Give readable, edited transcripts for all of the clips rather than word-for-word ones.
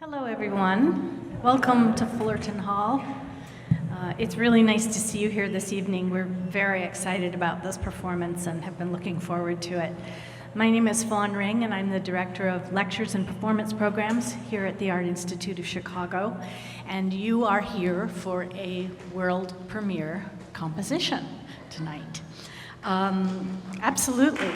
Hello, everyone. Welcome to Fullerton Hall. It's really nice to see you here this evening. We're very excited about this performance and have been looking forward to it. My name is Fawn Ring, and I'm the Director of Lectures and Performance Programs here at the Art Institute of Chicago. And you are here for a world premiere composition tonight. Absolutely.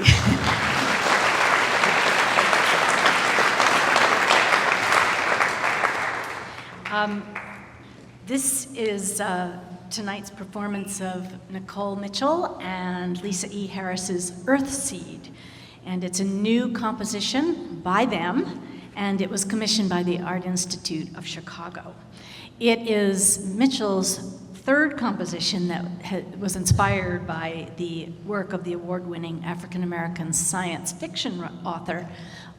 This is tonight's performance of Nicole Mitchell and Lisa E. Harris's EarthSeed. And it's a new composition by them, and it was commissioned by the Art Institute of Chicago. It is Mitchell's third composition that was inspired by the work of the award-winning African-American science fiction author,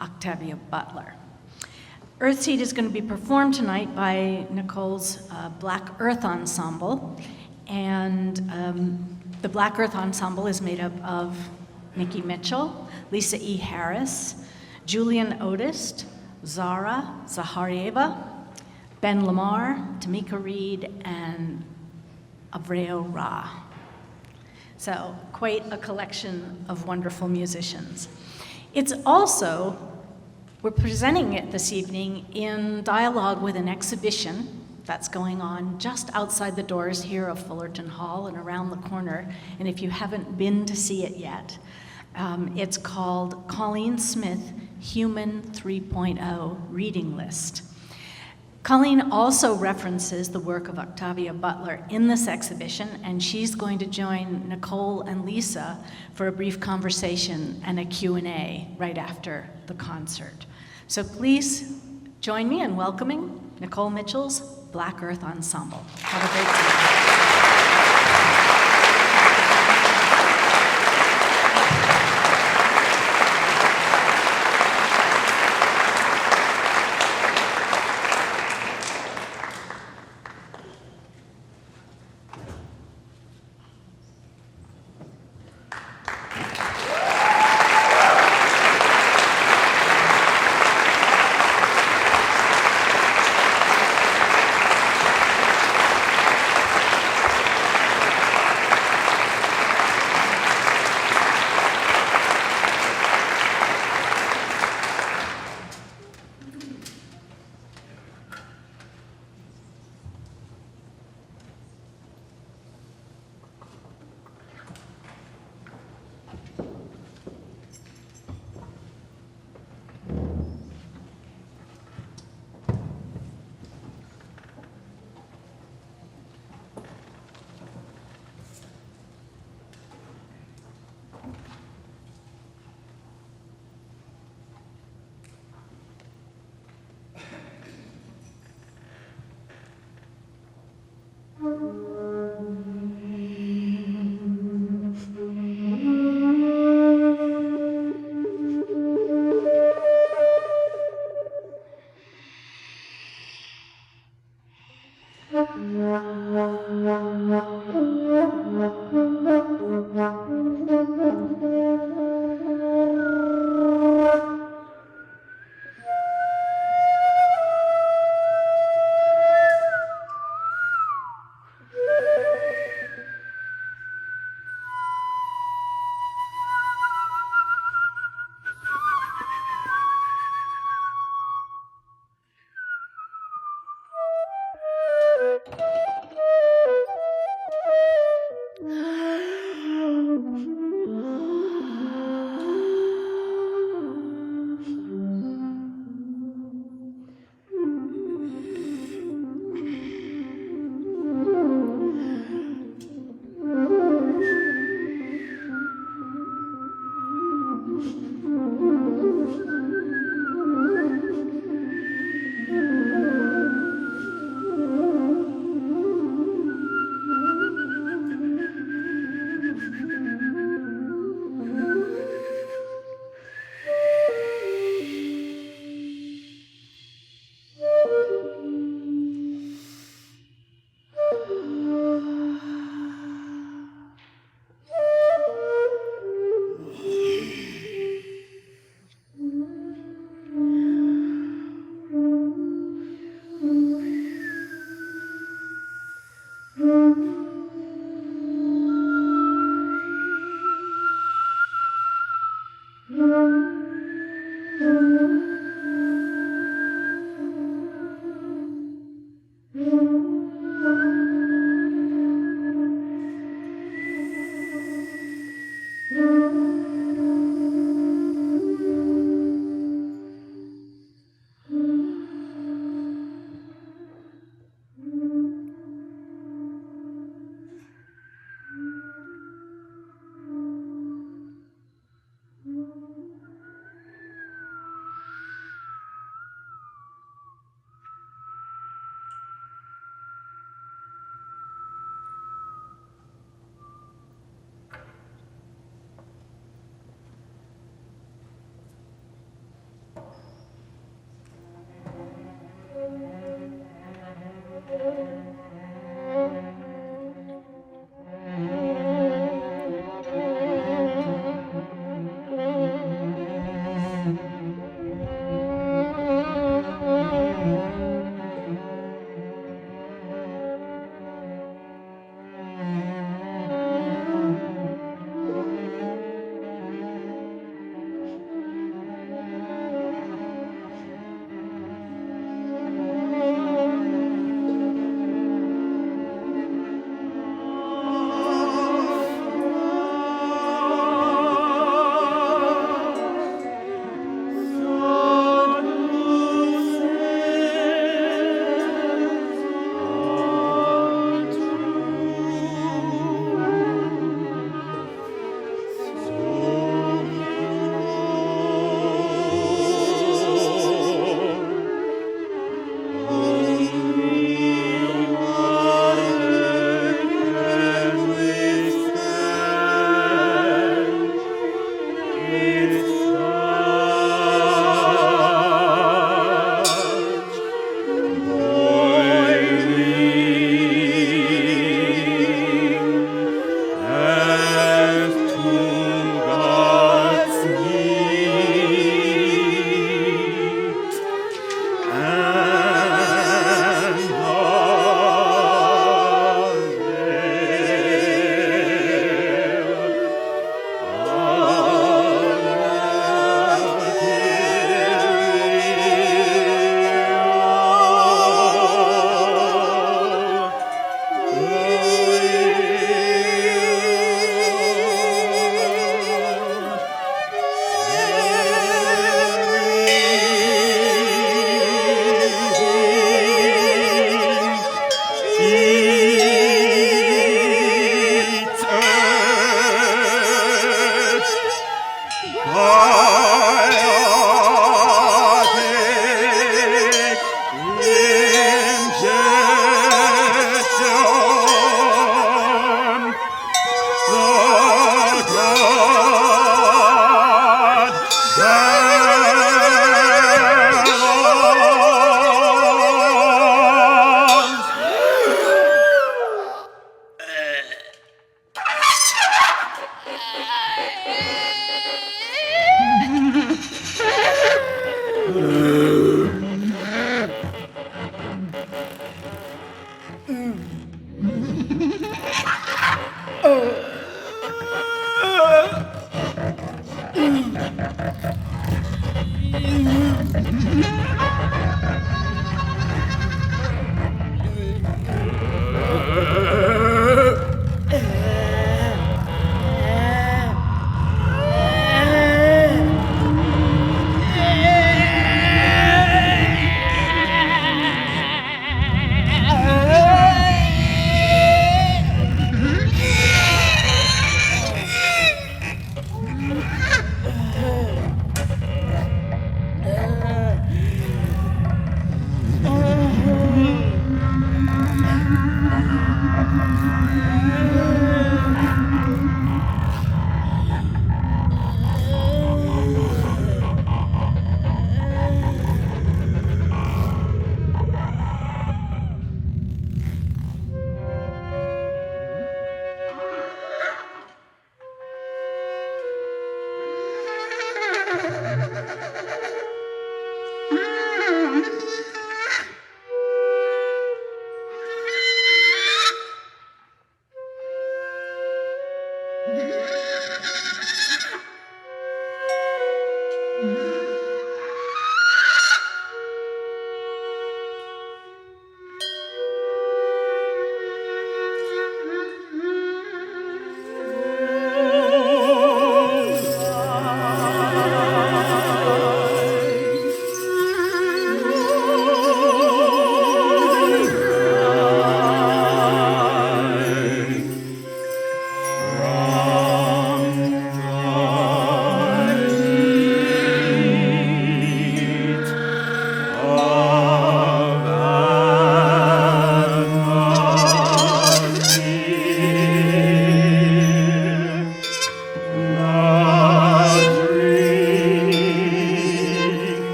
Octavia Butler. EarthSeed is going to be performed tonight by Nicole's Black Earth Ensemble, and the Black Earth Ensemble is made up of Nikki Mitchell, Lisa E. Harris, Julian Otis, Zara Zaharieva, Ben Lamar, Tamika Reed, and Avreo Ra. So quite a collection of wonderful musicians. It's also We're presenting it this evening in dialogue with an exhibition that's going on just outside the doors here of Fullerton Hall and around the corner. And if you haven't been to see it yet, it's called Cauleen Smith Human 3.0 Reading List. Cauleen also references the work of Octavia Butler in this exhibition, and she's going to join Nicole and Lisa for a brief conversation and a Q&A right after the concert. So please join me in welcoming Nicole Mitchell's Black Earth Ensemble. Have a great day.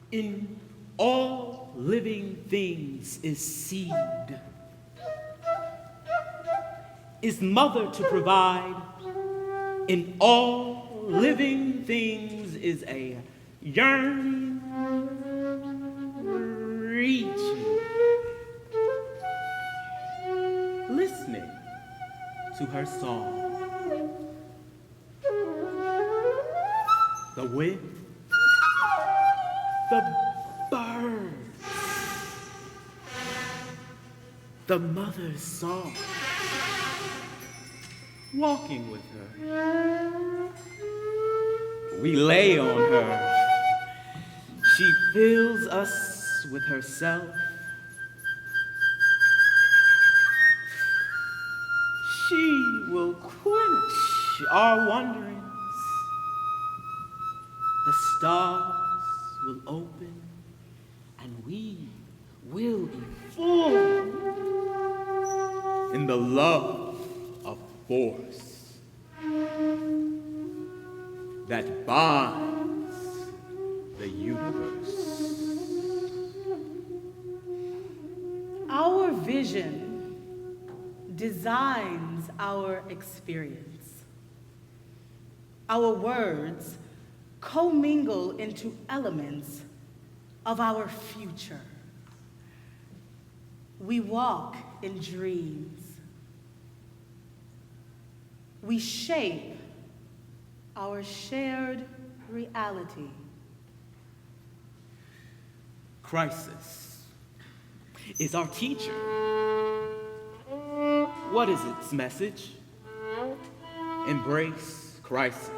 In all living things is seed, is mother to provide. In all living things is a yearning, reaching, listening to her song. The wind, the birds, the mother's song, walking with her. We lay on her. She fills us with herself. She will quench our wanderings. The stars will open, and we will be full in the love of force that binds the universe. Our vision designs our experience. Our words commingle into elements of our future. We walk in dreams. We shape our shared reality. Crisis is our teacher. What is its message? Embrace crisis.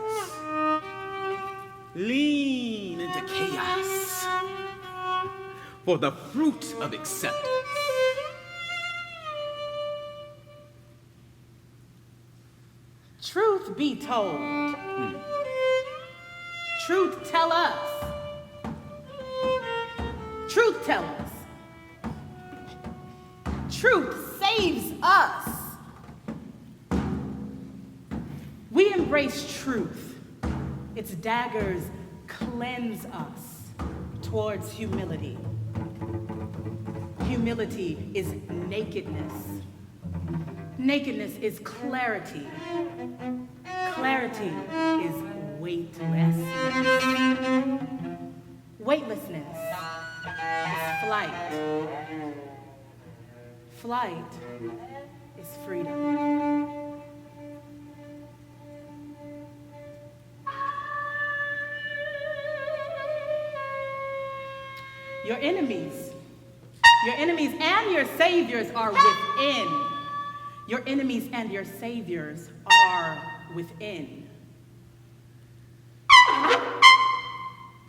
Lean into chaos for the fruit of acceptance. Truth be told, truth tell us, Truth tellers. Truth saves us. We embrace truth. Its daggers cleanse us towards humility. Humility is nakedness. Nakedness is clarity. Clarity is weightlessness. Weightlessness is flight. Flight is freedom. Your enemies and your saviors are within. Your enemies and your saviors are within.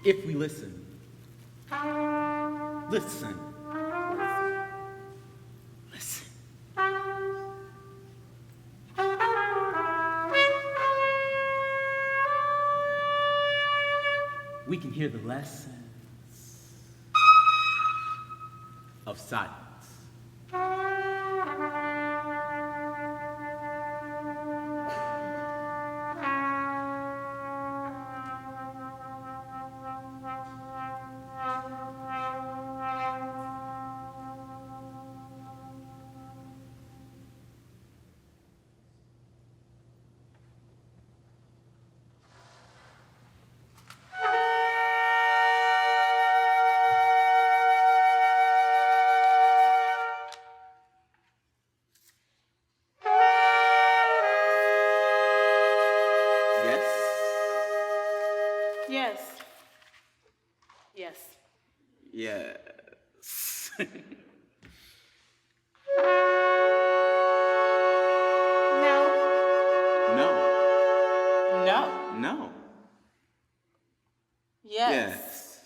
If we listen. Listen. Listen. We can hear the lessons of silence. Yes. Yes. Yes. No. No. No. No. Yes. Yes.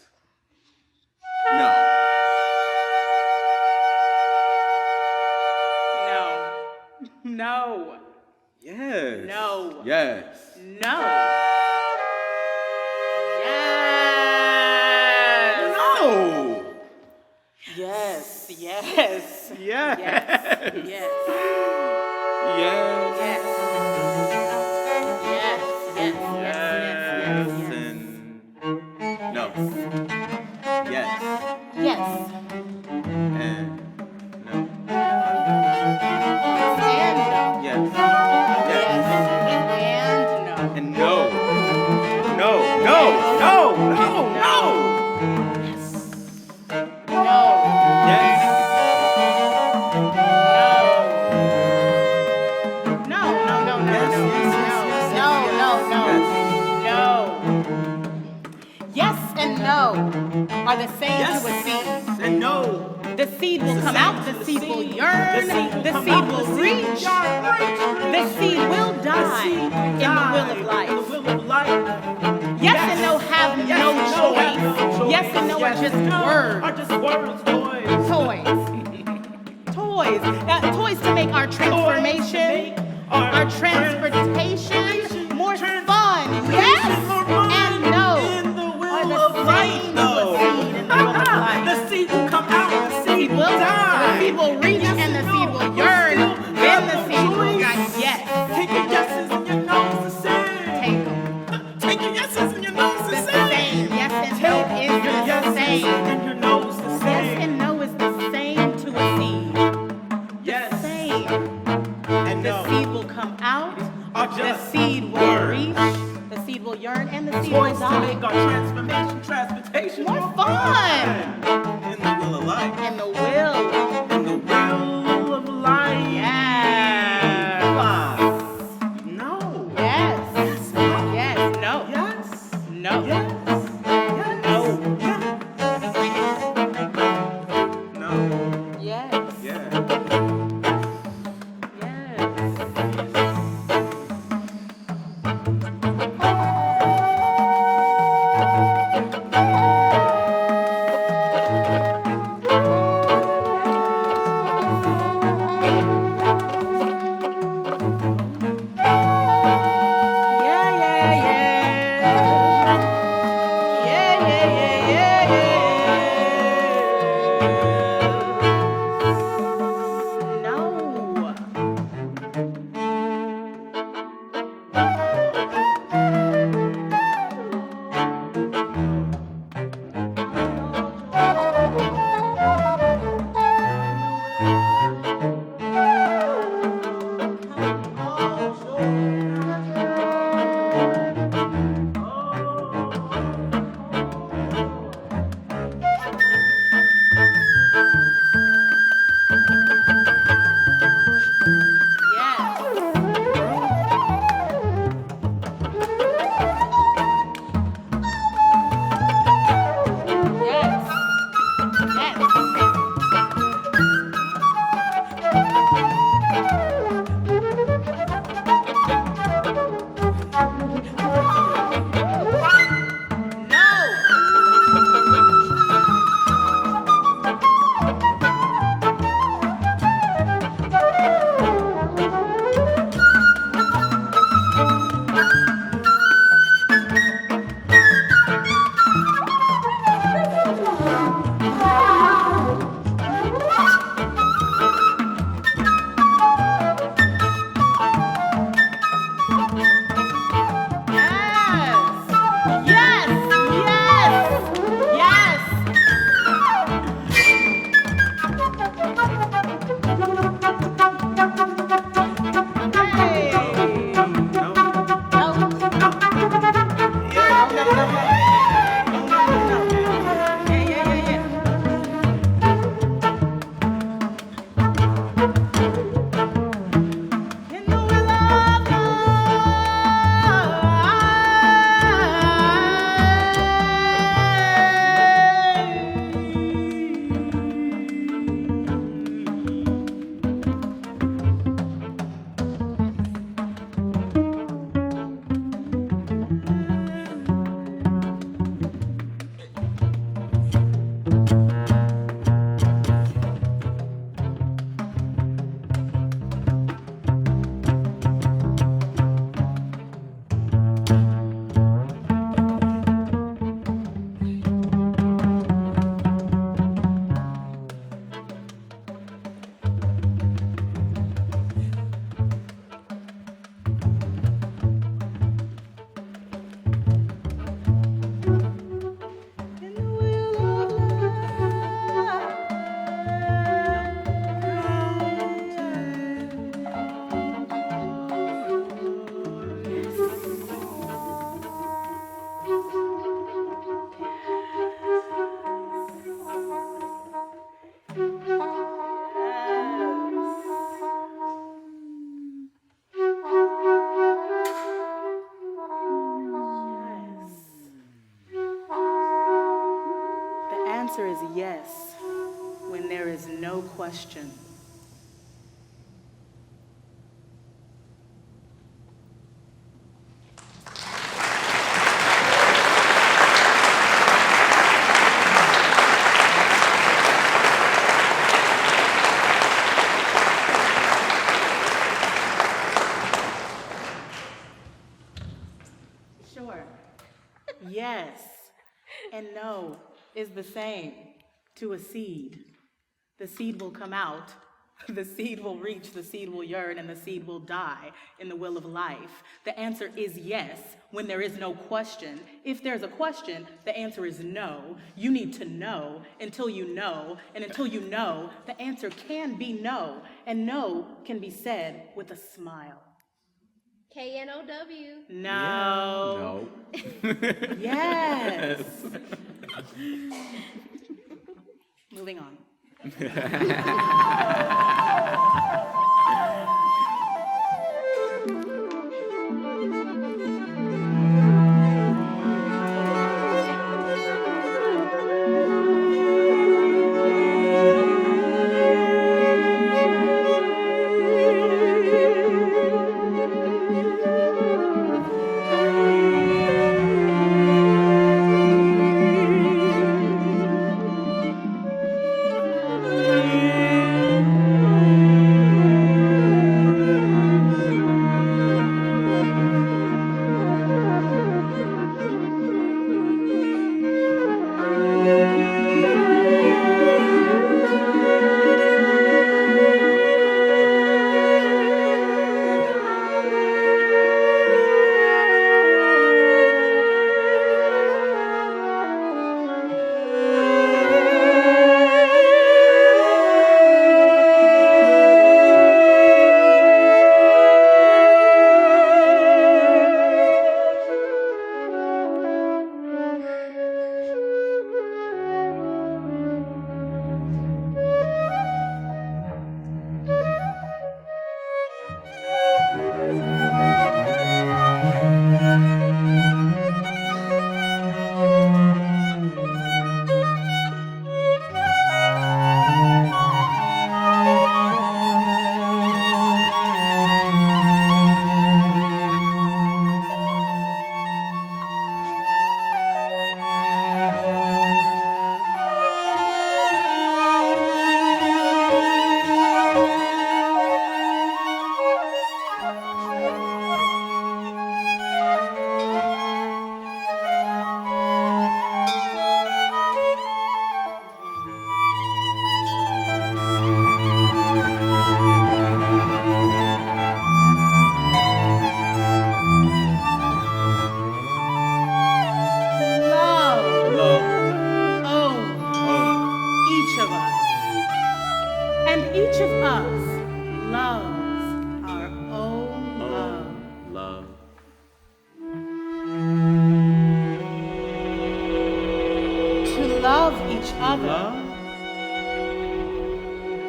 No. No. No. Yes. No. Yes. No. No. Yes. Yes. Yes. Yes. Yes. Yes. Yes. Yes. Yes. Yes. Yes. Yes. And no. Yes. Yes. And no. And no. Yes. Yes. Yes. And no. And no. No. No. No. No. No. No. Yes. Yes and no are the same Yes. to a seed. And no. The seed will come out, the seed will yearn, the seed will reach, the seed will die in the will of life. Yes and no have no choice. Yes and no are just words. Are just words, boys. Toys to make our transformation, our transportation more fun. Yes and no are the same to a seed in the will of life. The seed will come out, the seed will The die. seed will reach and the seed will yearn. Then the seed will die. Yes. Take your yeses and your no's the same. Take them. Take your yeses and your no's the The same. same. Yes and no Take your is the yeses same. and your no's the Yes same. and no is the same to a seed. Yes. Same. And The no. seed will come out. Are The just seed will words. reach. The seed will yearn and the seed will Toys to make die. our transformation, transportation More fun. In the will of life. And the will. In the will of life. Yes. No. Yes. Yes. No. Yes. No. Yes. Yes. No. No. Yes. Yeah. Yes. answer is yes when there is no question. Sure. Yes and no is the same to a seed. The seed will come out, the seed will reach, the seed will yearn, and the seed will die in the will of life. The answer is yes when there is no question. If there's a question, the answer is no. You need to know until you know, and until you know, the answer can be no, and no can be said with a smile. K-N-O-W. No. No. Yes. Moving on.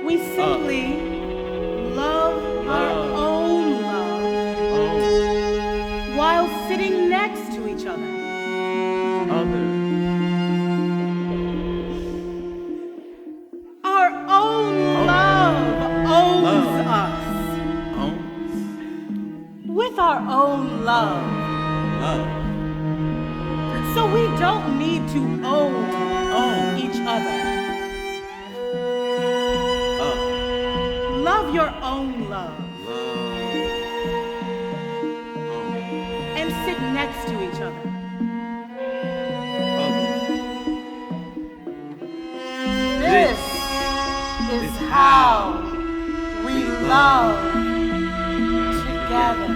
We simply love our own love while sitting next to each other. Our own love owns us. With our own love. So we don't need to own each other. Love your own love. And sit next to each other. This is how we love together.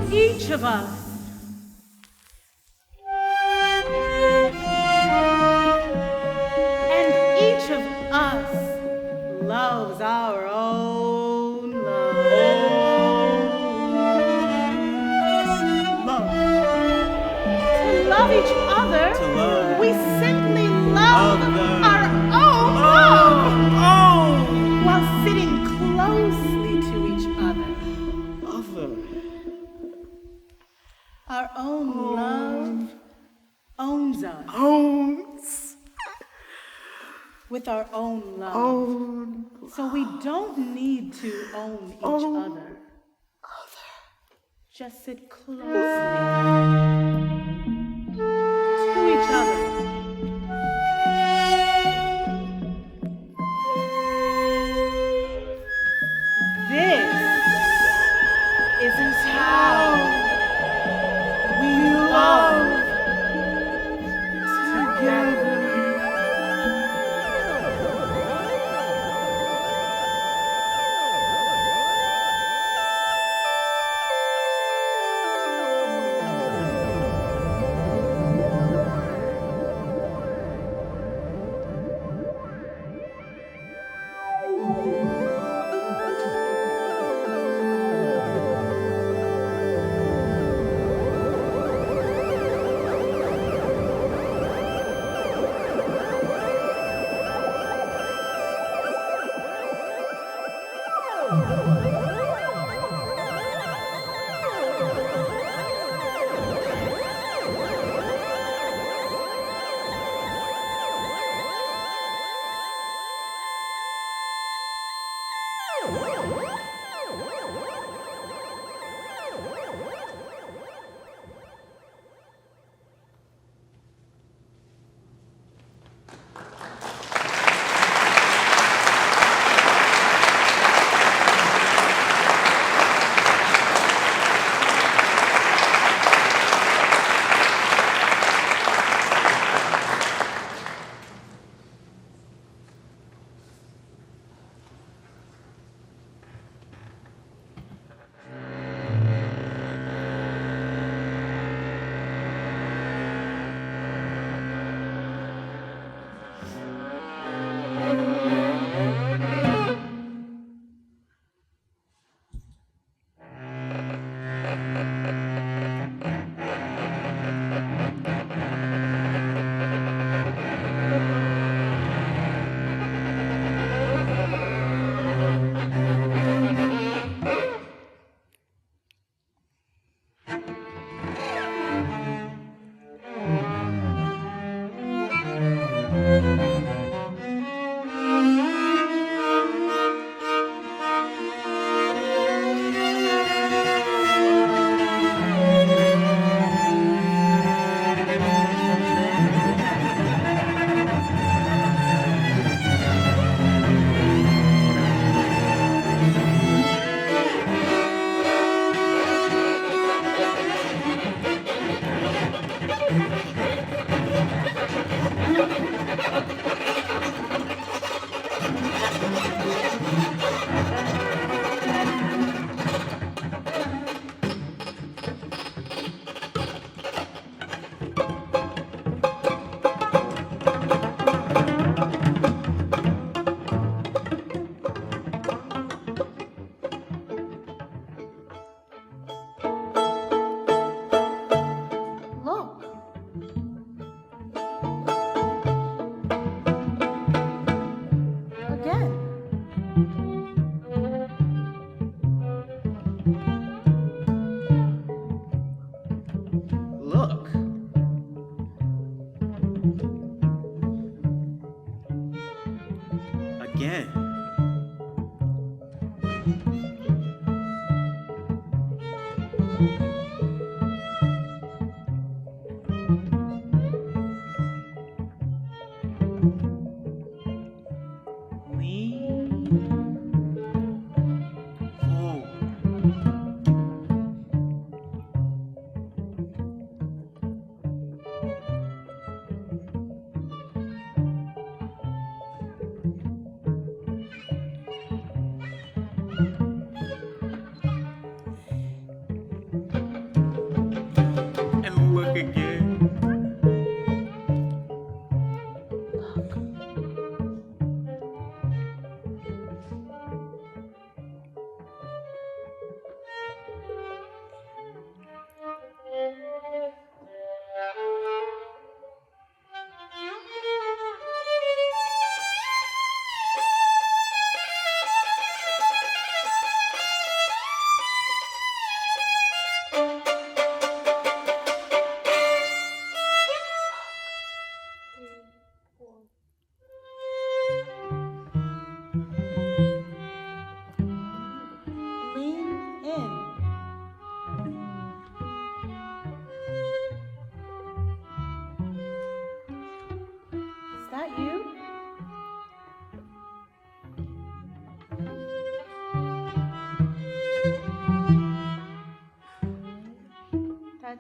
Each of us. And each of us loves our own love. Love. To love each other, To love. we simply love Other. our own love Oh. while sitting closely to each other. Other. Our own love owns us Owns. with our own love. Own. So we don't need to own each other. Just sit closely to each other. This is how we love together.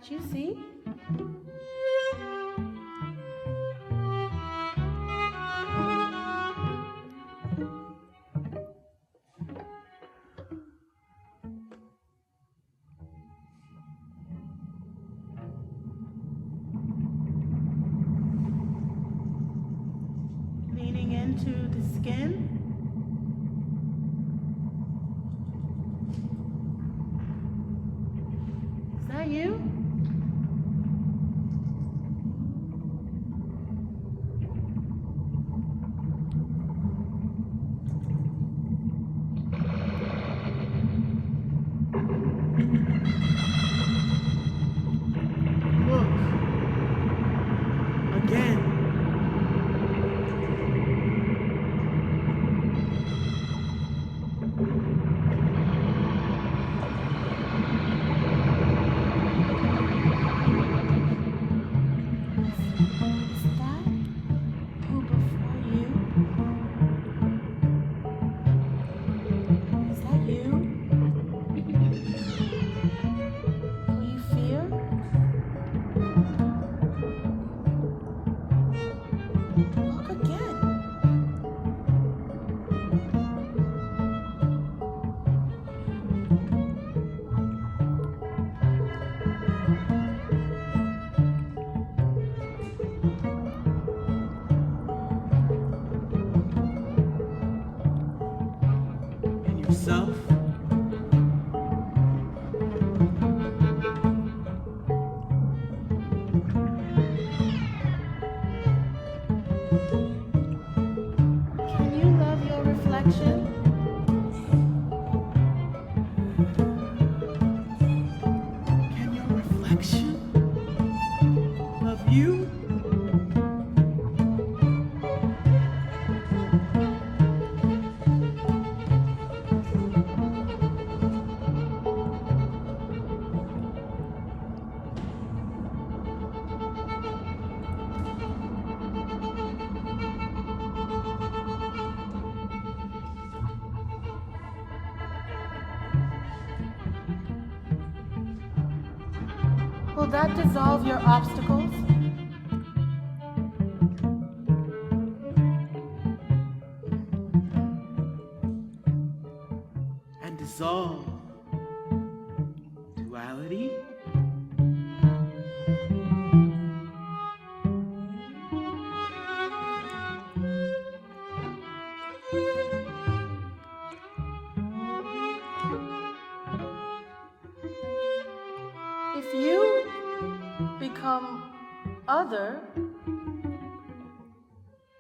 that you see. Leaning into the skin. Is that you? Look. Again. Yourself. Can you love your reflection? Can your reflection love you? Will that dissolve your obstacles? And dissolve duality? If you become other,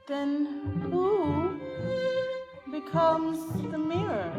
then who becomes the mirror?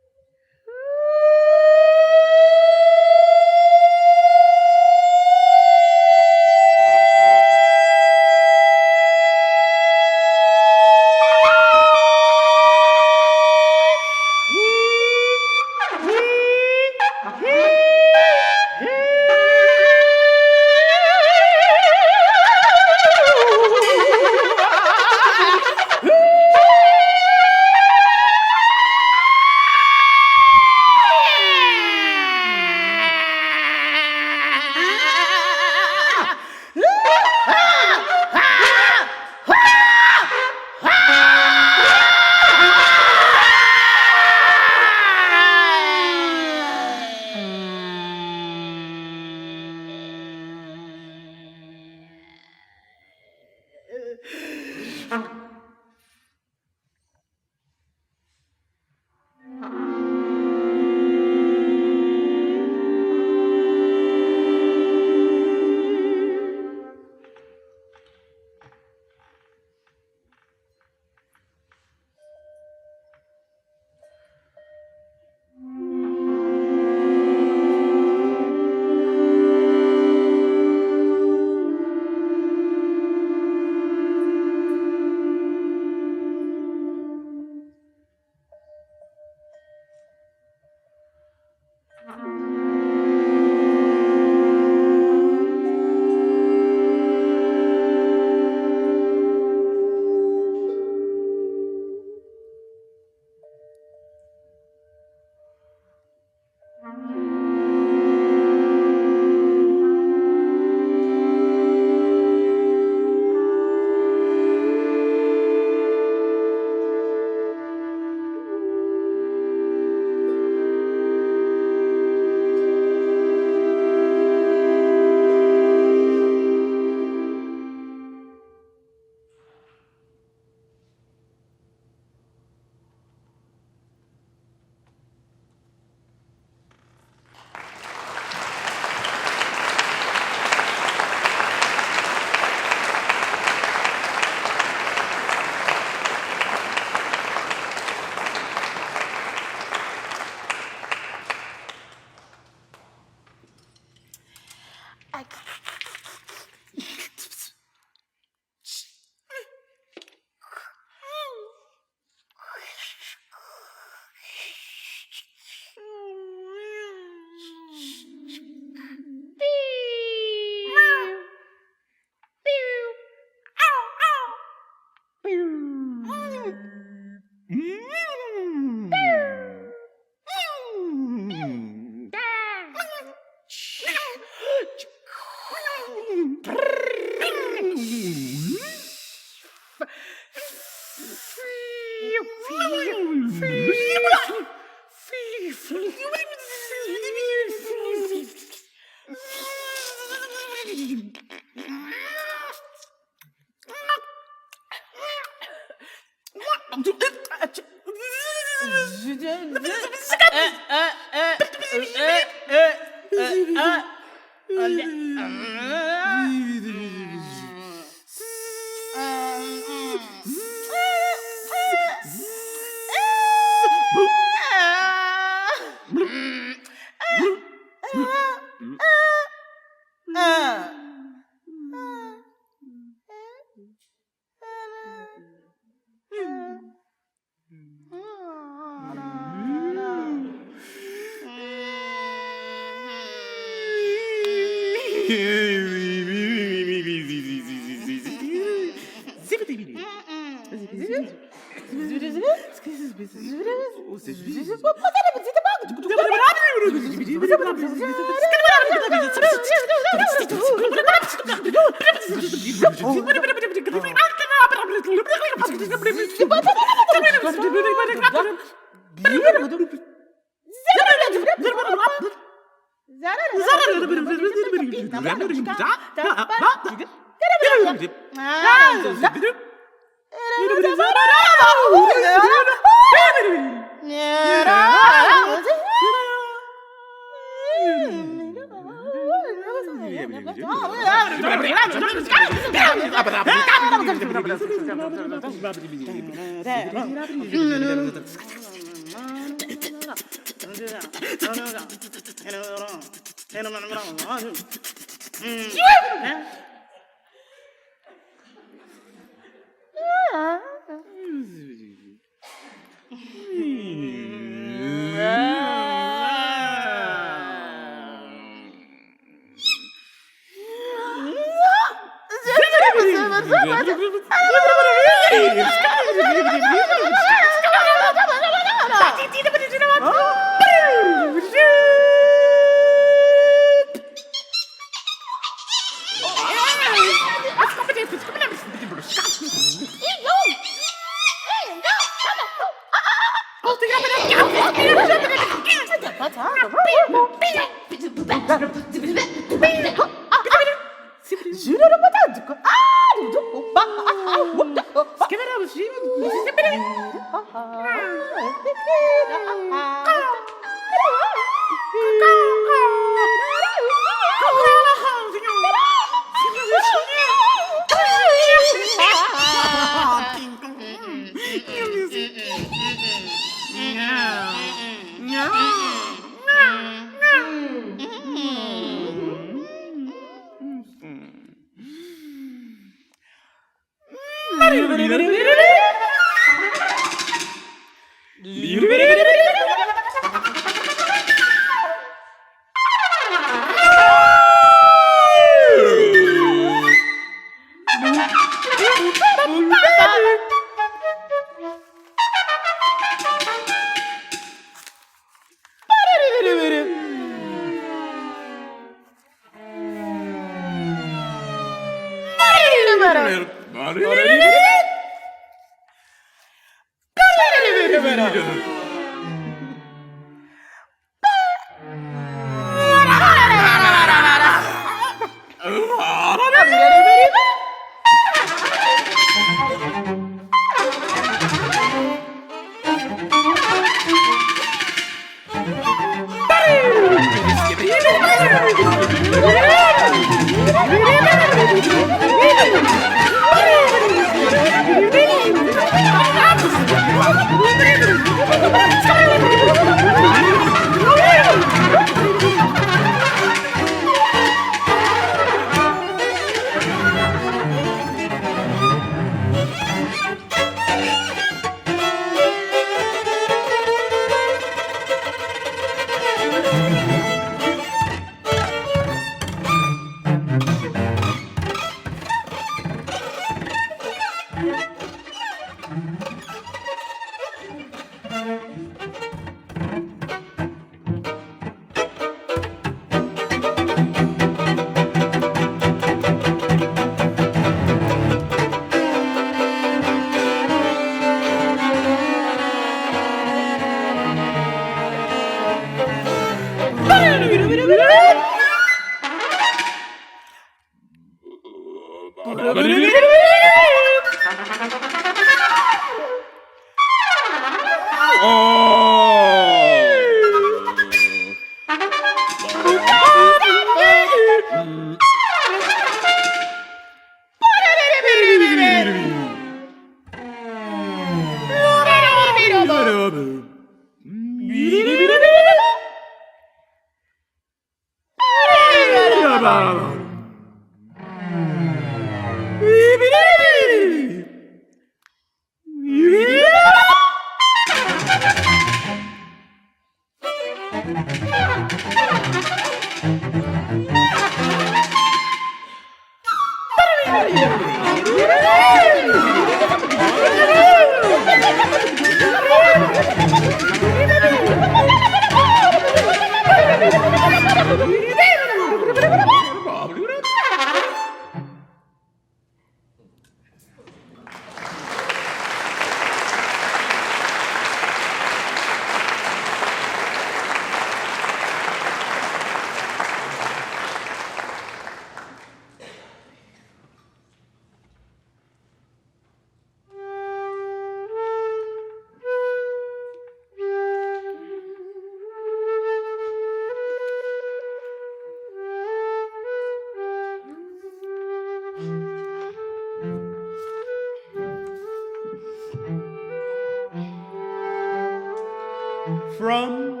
From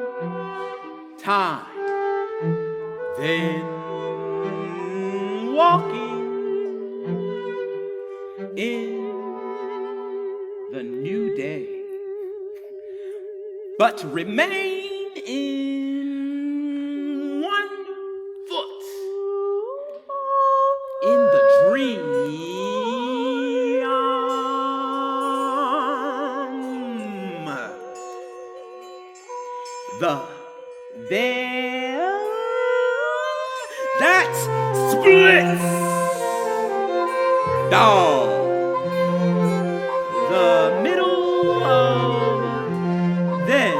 time, then walking in the new day, but remain in 1 foot in the dream. The there that splits down the middle of then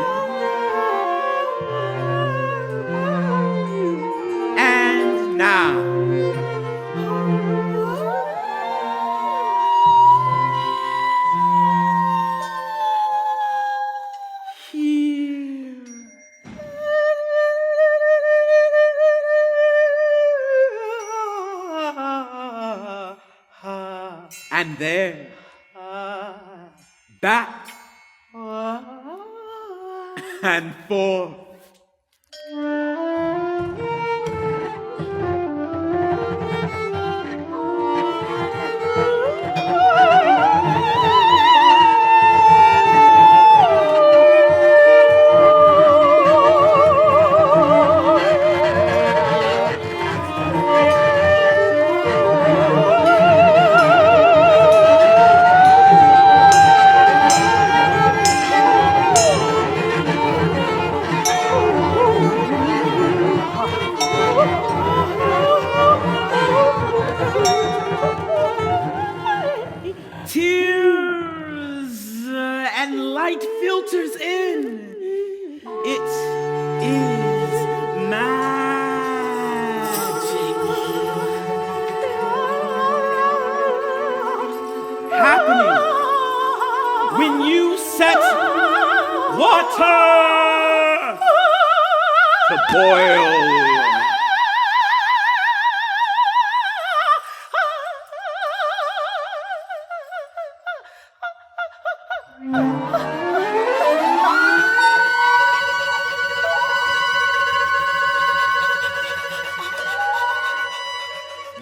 and now. And there, back and forth. Filters in. It is magic happening when you set water to boil.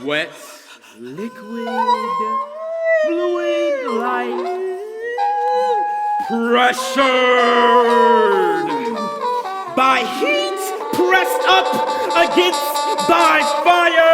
Wet, liquid, fluid, light, pressured by heat, pressed up against by fire.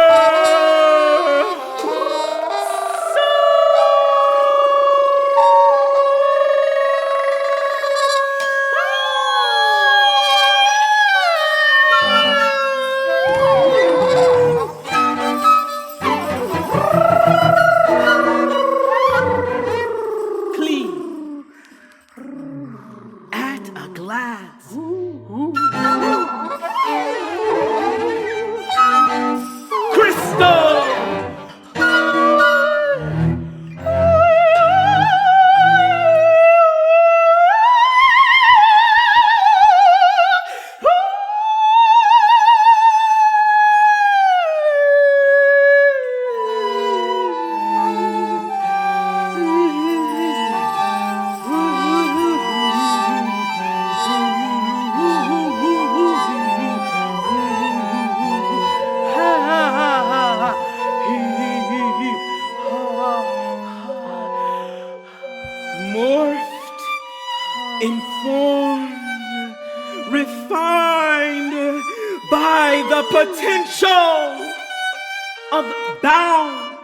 informed, refined by the potential of boundlessness.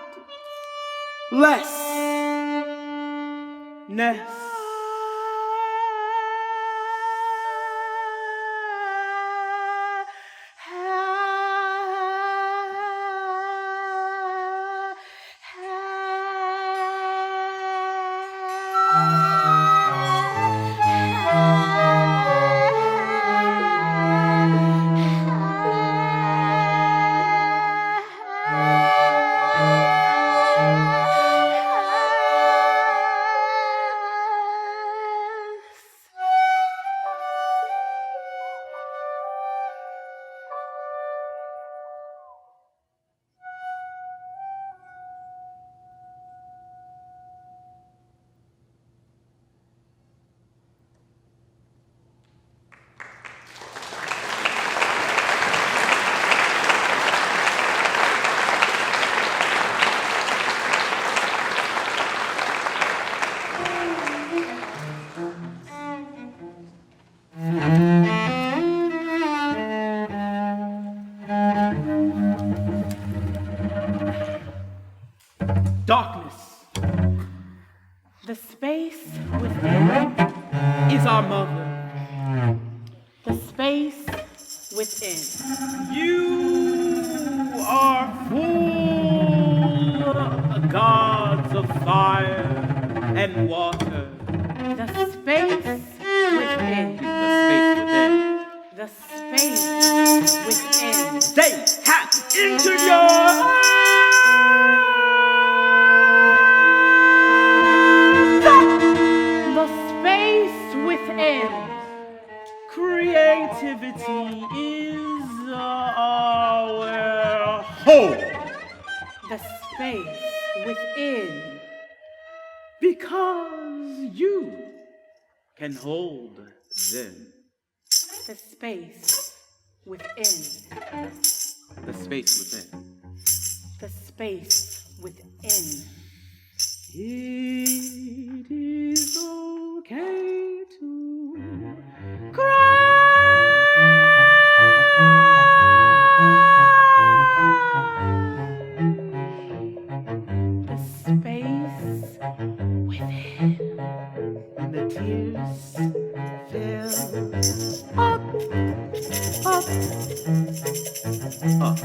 Darkness. The space within Is our mother. the space within. You are full gods of fire and water. The space within. The space within. The space within. They tap into your The space within. creativity is our home. The space within. Because you can hold them. The space within. The space within. The space within. It is okay to The space within. when the tears fill Up, up.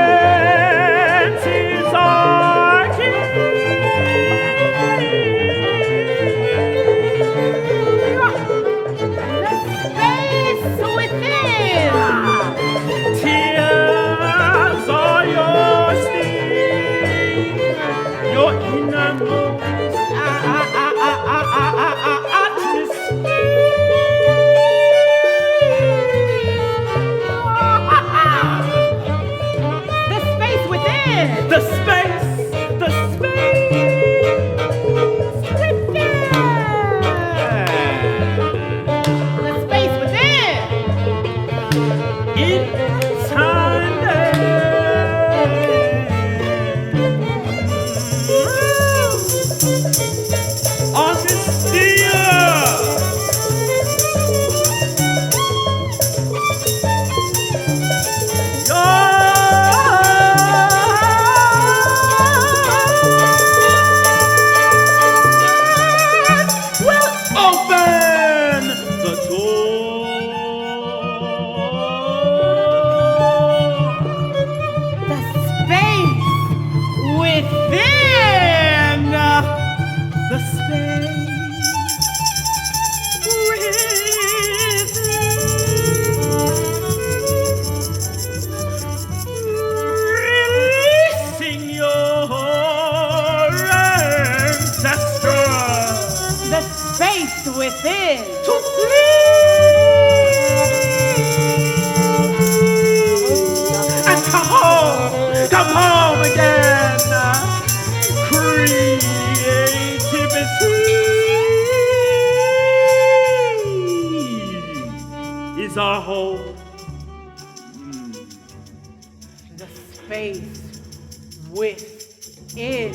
Acceptance is to sleep. And come home again. Creativity is our home. The space within.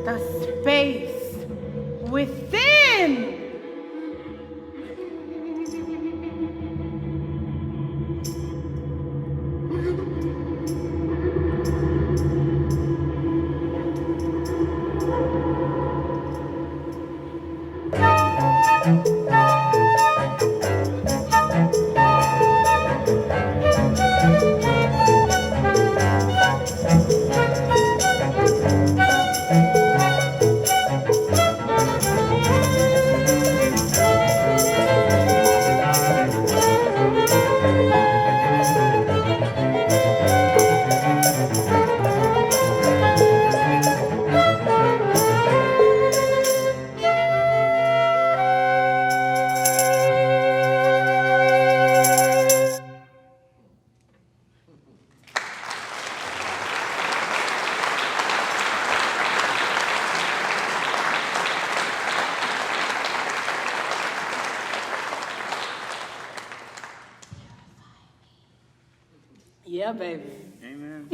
The space within. Yeah, baby. Amen.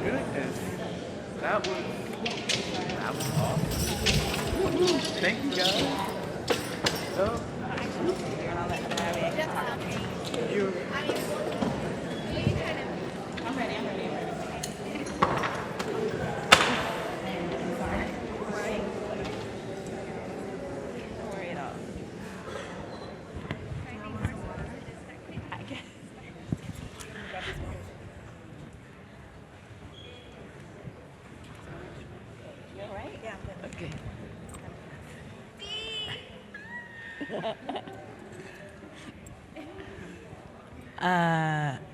goodness. That was awesome. Thank you, guys. Oh. You. I'm ready.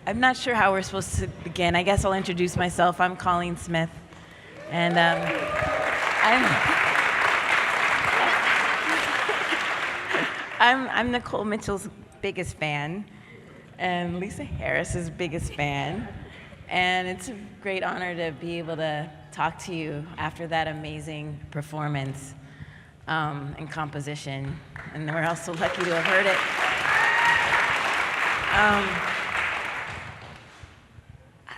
I'm not sure how we're supposed to begin. I guess I'll introduce myself. I'm Cauleen Smith, and I'm Nicole Mitchell's biggest fan, and Lisa Harris's biggest fan, and it's a great honor to be able to talk to you after that amazing performance and composition, and we're also lucky to have heard it.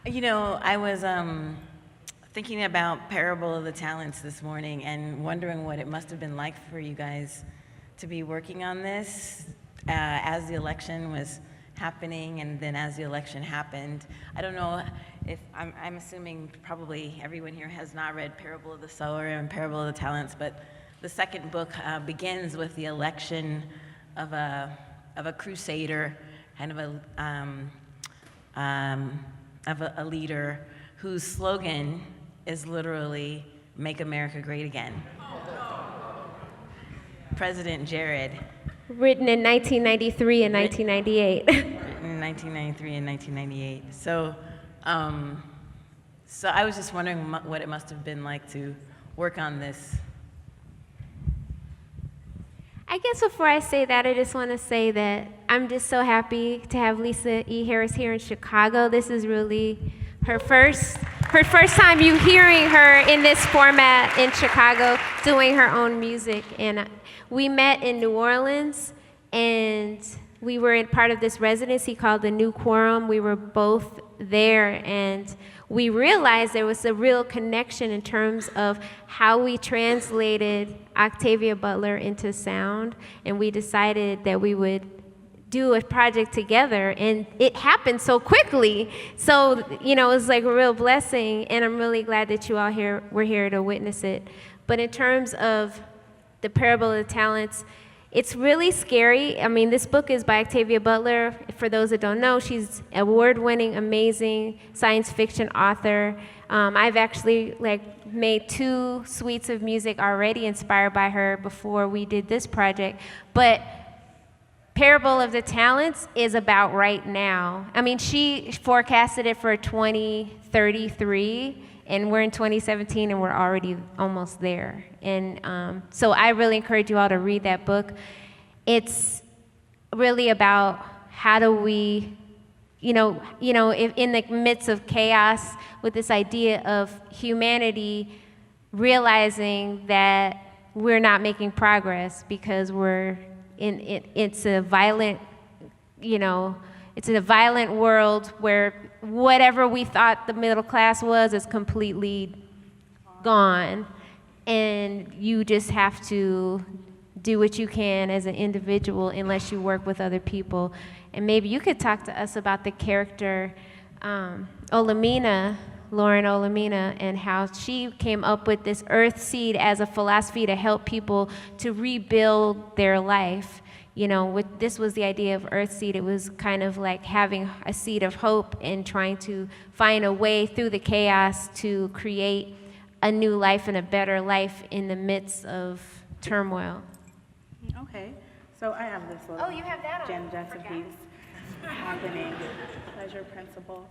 You know, I was thinking about Parable of the Talents this morning and wondering what it must have been like for you guys to be working on this as the election was happening and then as the election happened. I don't know if, I'm assuming probably everyone here has not read Parable of the Sower and Parable of the Talents, but the second book begins with the election of a crusader, kind of a leader whose slogan is literally "Make America Great Again." President Jared. Written in 1993 and 1998. Written in 1993 and 1998. So I was just wondering what it must have been like to work on this. I guess before I say that, I just want to say that I'm just so happy to have Lisa E. Harris here in Chicago. This is really her first time you hearing her in this format in Chicago doing her own music. And we met in New Orleans, and we were in part of this residency called the New Quorum. We were both there, and we realized there was a real connection in terms of how we translated Octavia Butler into sound, and we decided that we would do a project together, and it happened so quickly. So, you know, it was like a real blessing, and I'm really glad that you all were here to witness it. But in terms of the Parable of the Talents, it's really scary. I mean, this book is by Octavia Butler. For those that don't know, she's an award-winning, amazing science fiction author. I've actually made 2 suites of music already inspired by her before we did this project. But Parable of the Talents is about right now. I mean, she forecasted it for 2033. And we're in 2017, and we're already almost there. And so I really encourage you all to read that book. It's really about how do we, if in the midst of chaos, with this idea of humanity realizing that we're not making progress because we're it's a violent, it's in a violent world where whatever we thought the middle class was is completely gone. And you just have to do what you can as an individual unless you work with other people. And maybe you could talk to us about the character Lauren Olamina, and how she came up with this EarthSeed as a philosophy to help people to rebuild their life. This was the idea of EarthSeed. It was kind of like having a seed of hope and trying to find a way through the chaos to create a new life and a better life in the midst of turmoil. Okay, so I have this little you have that on. Jen Jensen piece happening. Pleasure principle.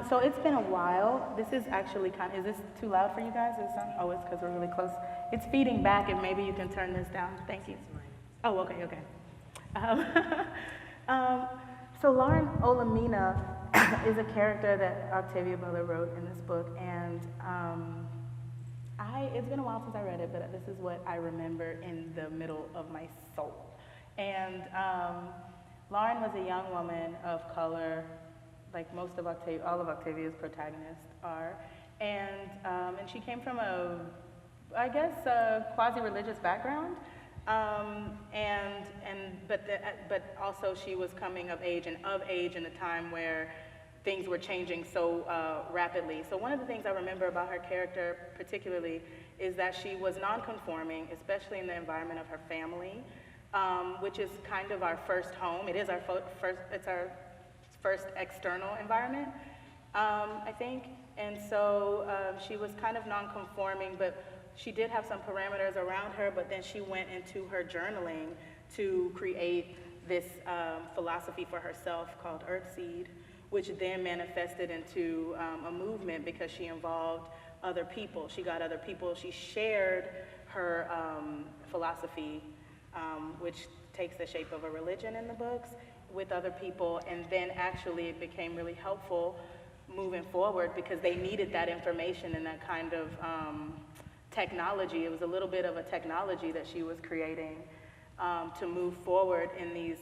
So it's been a while. This is actually is this too loud for you guys? Is it oh, it's because we're really close. It's feeding back, and maybe you can turn this down. Thank you. Oh, okay. So Lauren Olamina is a character that Octavia Butler wrote in this book, and it's been a while since I read it, but this is what I remember in the middle of my soul. And Lauren was a young woman of color, like most of all of Octavia's protagonists are. And she came from I guess, a quasi-religious background. But also she was coming of age in a time where things were changing so rapidly. So one of the things I remember about her character particularly is that she was non-conforming, especially in the environment of her family, which is kind of our first home. It is our first external environment, I think. And so she was kind of non-conforming, but she did have some parameters around her, but then she went into her journaling to create this philosophy for herself called EarthSeed, which then manifested into a movement because she involved other people. She got other people. She shared her philosophy, which takes the shape of a religion in the books, with other people, and then actually it became really helpful moving forward because they needed that information and that kind of technology. It was a little bit of a technology that she was creating to move forward in these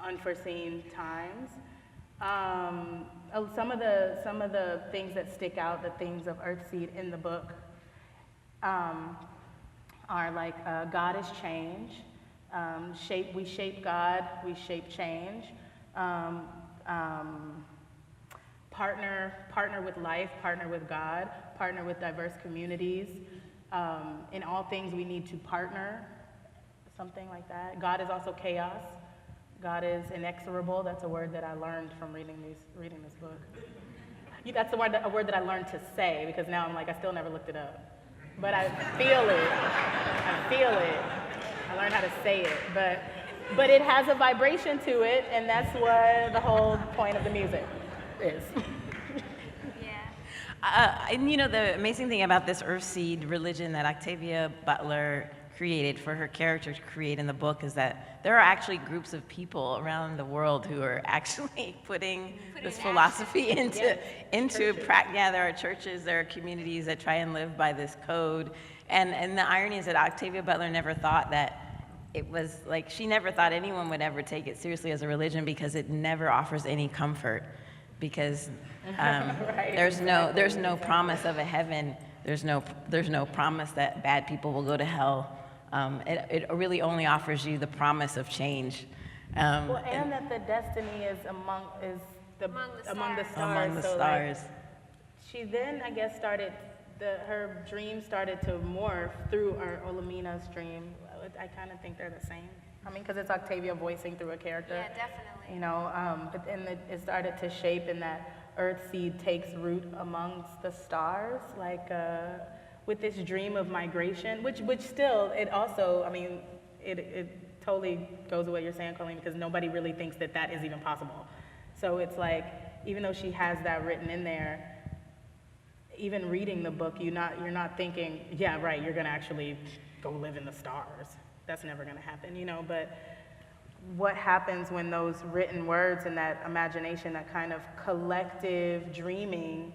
unforeseen times. Some of the things that stick out, the themes of EarthSeed in the book, are like God is change, we shape God, we shape change, partner with life, partner with God, partner with diverse communities. In all things we need to partner, something like that. God is also chaos. God is inexorable. That's a word that I learned from reading this book. That's a word that I learned to say, because now I'm like, I still never looked it up. But I feel it. I learned how to say it. But it has a vibration to it, and that's what the whole point of the music is. And you know, the amazing thing about this EarthSeed religion that Octavia Butler created for her character to create in the book is that there are actually groups of people around the world who are actually putting this philosophy into practice. Yeah, there are churches, there are communities that try and live by this code. And the irony is that Octavia Butler never thought that it was like, she never thought anyone would ever take it seriously as a religion because it never offers any comfort. Because there's no promise of a heaven. There's no promise that bad people will go to hell. It really only offers you the promise of change. And that the destiny is among the stars. Like, she then, I guess, her dream started to morph through Olamina's dream. I kind of think they're the same. I mean, because it's Octavia voicing through a character. Yeah, definitely. You know, but then it started to shape in that EarthSeed takes root amongst the stars, like with this dream of migration, which still, it also, I mean, it totally goes with what you're saying, Cauleen, because nobody really thinks that that is even possible. So it's like, even though she has that written in there, even reading the book, you're not thinking, yeah, right, you're gonna actually go live in the stars. That's never gonna happen, you know, but what happens when those written words and that imagination, that kind of collective dreaming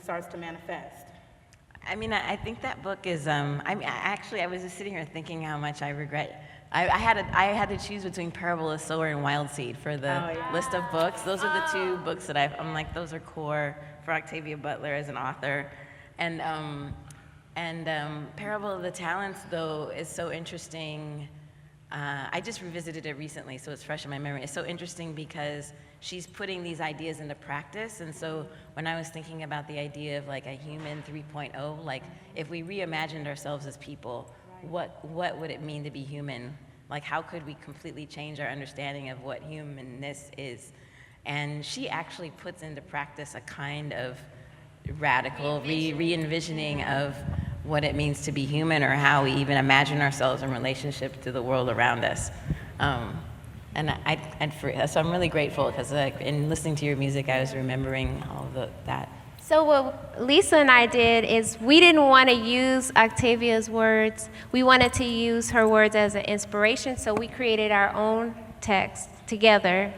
starts to manifest? I mean, I think that book is, I was just sitting here thinking how much I regret. I had to choose between Parable of Sower and Wild Seed for the list of books. Those are the two books that I'm like, those are core for Octavia Butler as an author. And Parable of the Talents, though, is so interesting. I just revisited it recently, so it's fresh in my memory. It's so interesting because she's putting these ideas into practice. And so when I was thinking about the idea of like a human 3.0, like if we reimagined ourselves as people, what would it mean to be human? Like how could we completely change our understanding of what humanness is? And she actually puts into practice a kind of radical re-envisioning of what it means to be human, or how we even imagine ourselves in relationship to the world around us. So I'm really grateful because in listening to your music, I was remembering all of that. So what Lisa and I did is we didn't want to use Octavia's words. We wanted to use her words as an inspiration, so we created our own text together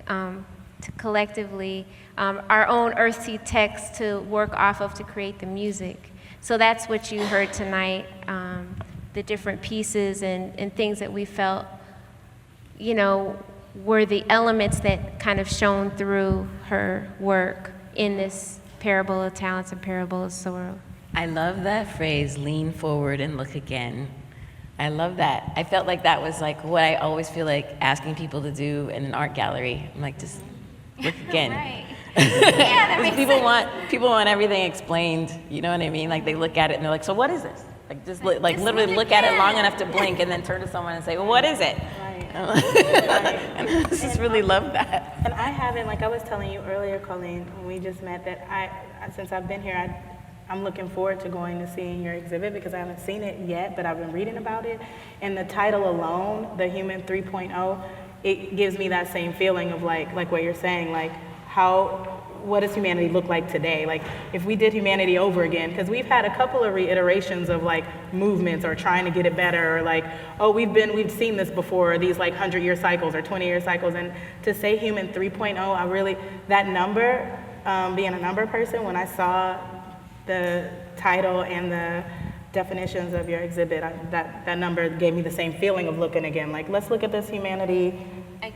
to collectively, our own EarthSeed text to work off of to create the music. So that's what you heard tonight, the different pieces and things that we felt, you know, were the elements that kind of shone through her work in this Parable of Talents and Parable of Sower. I love that phrase, lean forward and look again. I love that. I felt like that was like what I always feel like asking people to do in an art gallery. I'm like, just look again. Right. Yeah, that makes sense. People want everything explained, you know what I mean? Like they look at it and they're like, so what is this? Like just literally look at it long enough to blink and then turn to someone and say, well, what is it? Right. And I just really love that. And I haven't, like I was telling you earlier, Cauleen, when we just met, that since I've been here, I'm looking forward to going to seeing your exhibit because I haven't seen it yet, but I've been reading about it. And the title alone, The Human 3.0, it gives me that same feeling of like what you're saying, like what does humanity look like today? Like if we did humanity over again, because we've had a couple of reiterations of like movements or trying to get it better, or like, oh, we've seen this before, these like 100-year cycles or 20-year cycles. And to say human 3.0, that number, being a number person, when I saw the title and the definitions of your exhibit, that number gave me the same feeling of looking again. Like, let's look at this humanity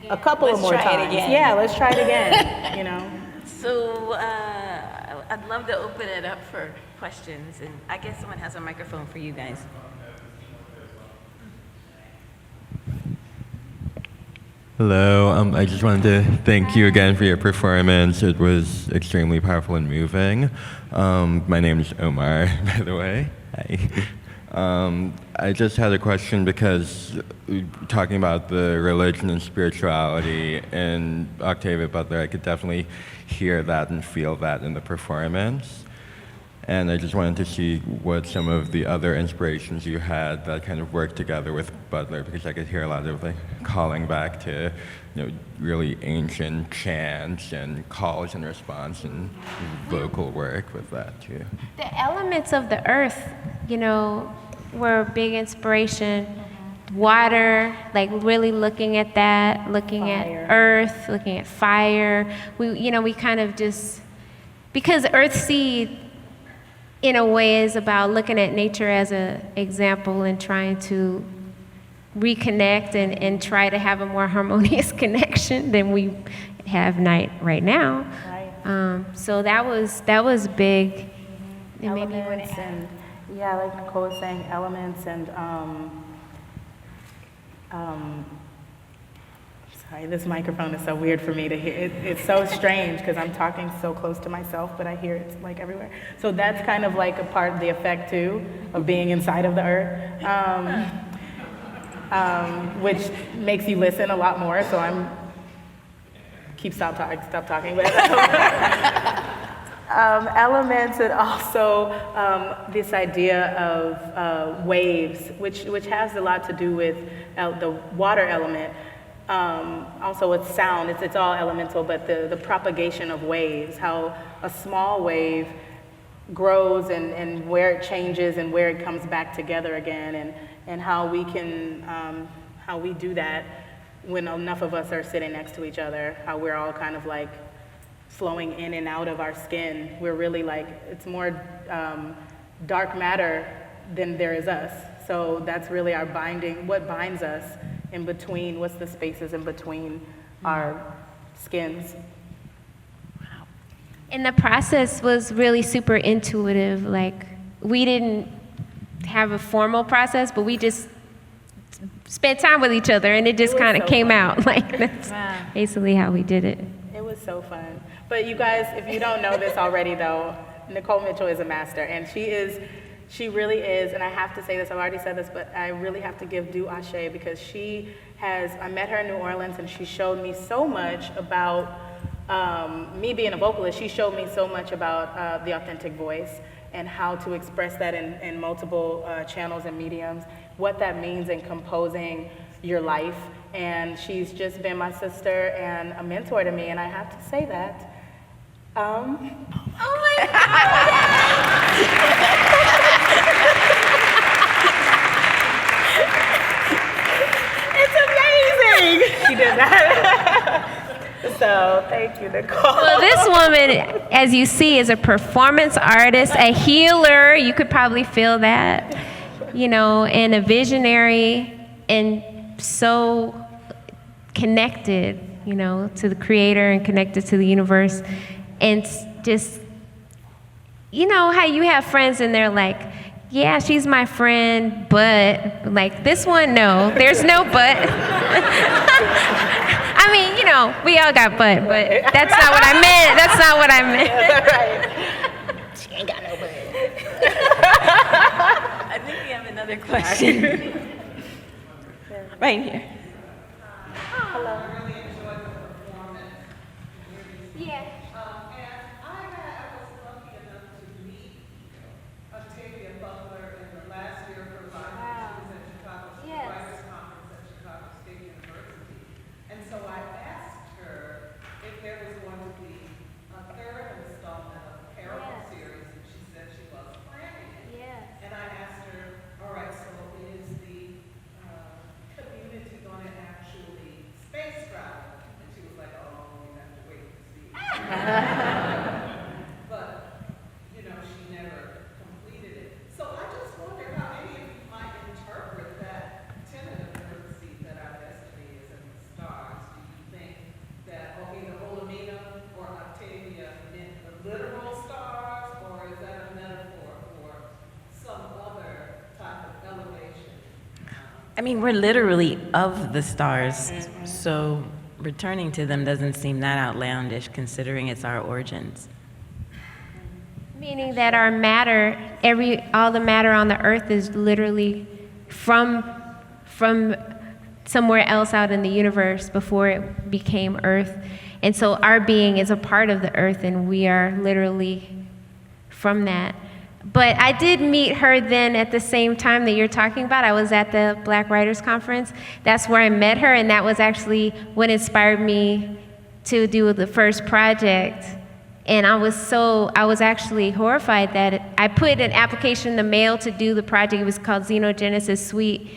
a couple of more times. Yeah, let's try it again, you know. So I'd love to open it up for questions, and I guess someone has a microphone for you guys. Hello, I just wanted to thank you again for your performance. It was extremely powerful and moving. My name is Omar, by the way. Hi. I just had a question because talking about the religion and spirituality in Octavia Butler, I could definitely hear that and feel that in the performance. And I just wanted to see what some of the other inspirations you had that kind of worked together with Butler, because I could hear a lot of like calling back to, really ancient chants and calls and response and vocal work with that too. The elements of the earth, were a big inspiration. Water, like really looking at that, looking Fire. at earth, looking at fire. We kind of just, because EarthSeed, in a way, is about looking at nature as an example and trying to reconnect and try to have a more harmonious connection than we have right now. Right. So that was big. It made me want Elements to and, yeah, like Nicole was saying, elements and, sorry, this microphone is so weird for me to hear. It's so strange because I'm talking so close to myself, but I hear it like everywhere. So that's kind of like a part of the effect too of being inside of the earth, which makes you listen a lot more. So stop talking. But elements and also this idea of waves, which has a lot to do with the water element. Also with sound, it's all elemental, but the propagation of waves, how a small wave grows and where it changes and where it comes back together again, and how we can, how we do that when enough of us are sitting next to each other, how we're all kind of like flowing in and out of our skin. We're really like, it's more dark matter than there is us. So that's really our binding, what binds us in between, what's the spaces in between our skins. Wow. And the process was really super intuitive. Like, we didn't have a formal process, but we just spent time with each other and it just kind of came out. Like, that's basically how we did it. It was so fun. But you guys, if you don't know this already though, Nicole Mitchell is a master, and she really is, and I have to say this, I've already said this, but I really have to give due ashe because I met her in New Orleans and she showed me so much about, me being a vocalist, she showed me so much about the authentic voice and how to express that in multiple channels and mediums, what that means in composing your life. And she's just been my sister and a mentor to me, and I have to say that. Oh my God! It's amazing! She did that. So thank you, Nicole. Well, this woman, as you see, is a performance artist, a healer. You could probably feel that, and a visionary, and so connected, you know, to the Creator and connected to the universe. And just, you know how you have friends and they're like, yeah, she's my friend, but like this one, no, there's no but. I mean, you know, we all got but that's not what I meant. That's not what I meant. She ain't got no butt. I think we have another question. Right here. Yeah. Octavia Butler in the last year of her life. She was at Chicago's Writers' Conference at Chicago State University. And so I asked her if there was going to be a third installment of the Parable series, and she said she was planning it. And I asked her, all right, so is the community going to actually space travel? And she was like, oh, we have to wait and see. But, you know, she never completed it. So I just wonder how any of you might interpret that tenet of EarthSeed that our destiny is in the stars. Do you think that either Olamina or Octavia meant the literal stars, or is that a metaphor for some other type of elevation? I mean, we're literally of the stars, so returning to them doesn't seem that outlandish considering it's our origins. Meaning that our matter, all the matter on the earth is literally from somewhere else out in the universe before it became earth. And so our being is a part of the earth, and we are literally from that. But I did meet her then at the same time that you're talking about. I was at the Black Writers Conference. That's where I met her, and that was actually what inspired me to do the first project. And I was actually horrified that I put an application in the mail to do the project. It was called Xenogenesis Suite.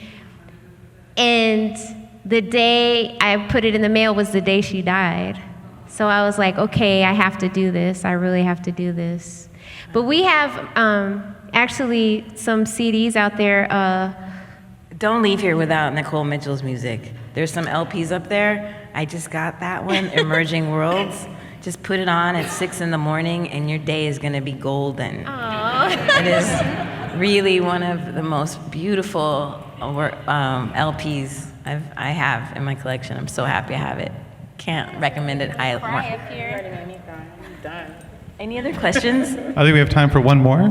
And the day I put it in the mail was the day she died. So I was like, okay, I have to do this. I really have to do this. But we have actually some CDs out there. Don't leave here without Nicole Mitchell's music. There's some LPs up there. I just got that one, Emerging Worlds. Just put it on at 6 in the morning and your day is gonna be golden. Aww. It is really one of the most beautiful LPs I have in my collection. I'm so happy I have it. Can't recommend it highly more. Any other questions? I think we have time for one more.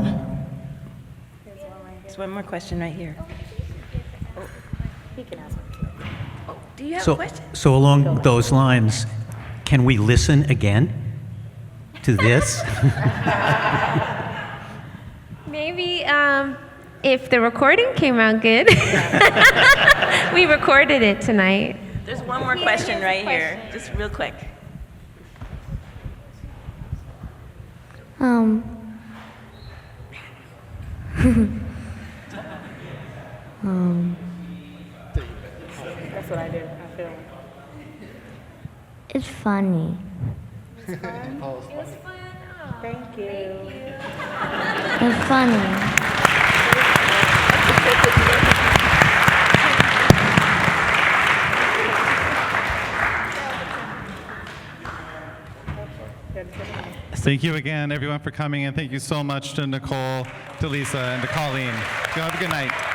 There's one more question right here. He can ask. Oh, do you have a question? So along those lines, can we listen again to this? Maybe if the recording came out good. We recorded it tonight. There's one more question right here, just real quick. That's what I do. I feel. It's funny. It was fun. Oh, Thank you. It's funny. Thank you again, everyone, for coming, and thank you so much to Nicole, to Lisa, and to Cauleen. You have a good night.